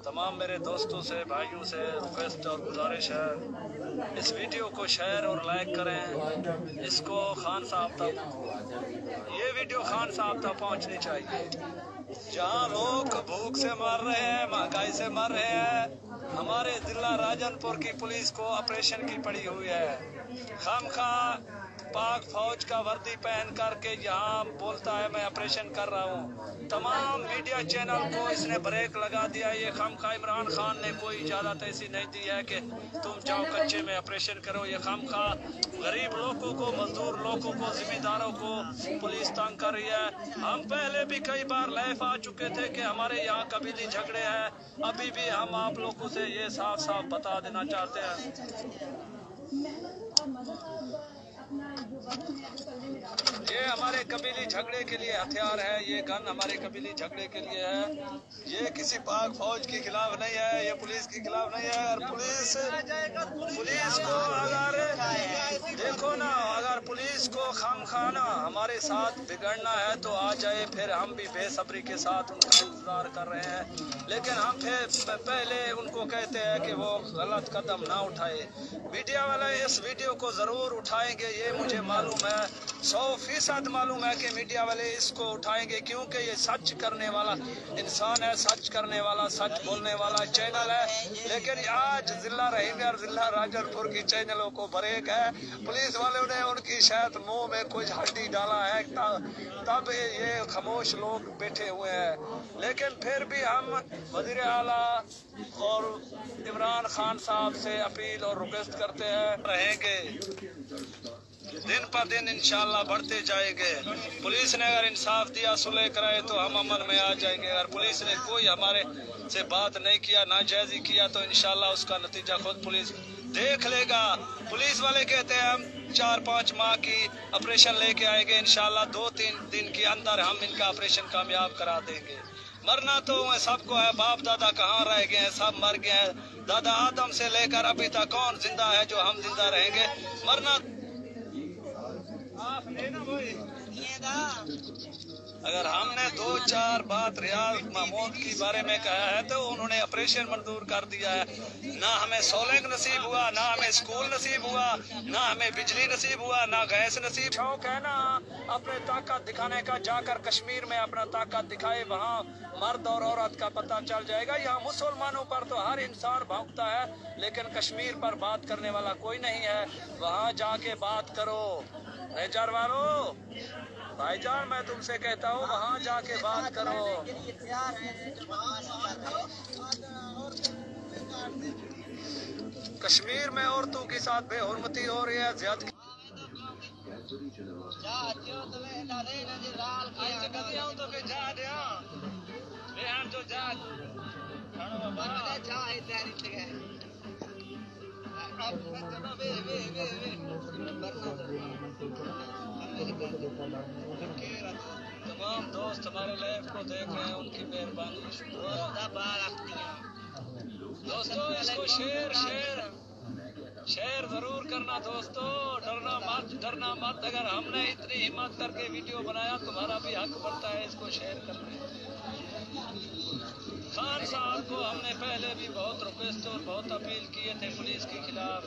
तमाम मेरे दोस्तों से, भाइयों से रिक्वेस्ट और गुजारिश है, इस वीडियो को शेयर और लाइक करें। इसको खान साहब तक, ये वीडियो खान साहब तक पहुंचनी चाहिए। जहां लोग भूख से मर रहे हैं, महंगाई से मर रहे हैं, हमारे जिला राजनपुर की पुलिस को ऑपरेशन की पड़ी हुई है। खामखा पाक फौज का वर्दी पहन करके यहाँ बोलता है मैं ऑपरेशन कर रहा हूँ। तमाम मीडिया चैनल को इसने ब्रेक लगा दिया। ये खामखा इमरान खान ने कोई इजाज़त ऐसी नहीं दी है कि तुम जाओ कच्चे में ऑपरेशन करो। ये खामखा गरीब लोगों को, मजदूर लोगों को, जिम्मेदारों को पुलिस तंग कर रही है। हम पहले भी कई बार लाइव आ चुके थे कि हमारे यहाँ कबीली झगड़े हैं। अभी भी हम आप लोगों से ये साफ साफ बता देना चाहते हैं, ये हमारे कबीली झगड़े के लिए हथियार है। ये गन हमारे कबीली झगड़े के लिए है। ये किसी पाक फौज के खिलाफ नहीं है, ये पुलिस के खिलाफ नहीं है। और पुलिस को अगर देखो ना, अगर पुलिस को खामखाना हमारे साथ बिगड़ना है तो आ जाए, फिर हम भी बेसब्री के साथ उनका इंतजार कर रहे हैं। लेकिन हम फिर पहले उनको कहते हैं कि वो गलत कदम ना उठाए। मीडिया वाले इस वीडियो को जरूर उठाएंगे, ये मुझे मालूम है, 100% मालूम है कि मीडिया वाले इसको उठाएंगे, क्योंकि ये सच करने वाला इंसान है, सच करने वाला, सच बोलने वाला चैनल है। लेकिन आज जिला रहीमगर, जिला राजनपुर की चैनलों को ब्रेक है। पुलिस वालों ने उनकी शायद मुंह में कुछ हड्डी डाला है, तब ये खामोश लोग बैठे हुए हैं। लेकिन फिर भी हम वज़ीर आला और इमरान खान साहब से अपील और रिक्वेस्ट करते हैं, रहेंगे दिन पर दिन इंशाल्लाह बढ़ते जाएंगे। पुलिस ने अगर इंसाफ दिया, सुलह कराए तो हम अमन में आ जाएंगे। अगर पुलिस ने कोई हमारे से बात नहीं किया, नाजायजी किया, तो इंशाल्लाह उसका नतीजा खुद पुलिस देख लेगा। पुलिस वाले कहते हैं हम 4-5 माह की ऑपरेशन लेके आएंगे, इंशाल्लाह 2-3 दिन के अंदर हम इनका ऑपरेशन कामयाब करा देंगे। मरना तो सबको है, बाप दादा कहाँ रह गए हैं, सब मर गए हैं। दादा आदम से लेकर अभी तक कौन जिंदा है जो हम जिंदा रहेंगे? मरना आप लेना भाई। अगर हमने 2-4 बात रियाज महमूद के बारे में कहा है तो उन्होंने ऑपरेशन मंजूर कर दिया है। ना हमें सोलंग नसीब हुआ, ना हमें स्कूल नसीब हुआ, ना हमें बिजली नसीब हुआ, ना गैस नसीब। शौक है ना अपने ताकत दिखाने का, जाकर कश्मीर में अपना ताकत दिखाए, वहाँ मर्द और औरत का पता चल जाएगा। यहाँ मुसलमानों पर तो हर इंसान भौंकता है, लेकिन कश्मीर पर बात करने वाला कोई नहीं है। वहाँ जाके बात करो। रेजर वालों, भाईजान मैं तुमसे कहता हूँ, वहाँ जाके बात करो। कश्मीर में औरतों के साथ बेहुरमती हो रही है, ज्यादा तमाम दोस्त हमारे लाइव को देख रहे हैं, उनकी मेहरबानी दोस्तों। इसको शेयर जरूर करना दोस्तों। डरना मत। अगर हमने इतनी हिम्मत करके वीडियो बनाया, तुम्हारा भी हक बनता है इसको शेयर करने। खान साहब को हमने पहले भी बहुत रिक्वेस्ट और बहुत अपील किए थे पुलिस के खिलाफ।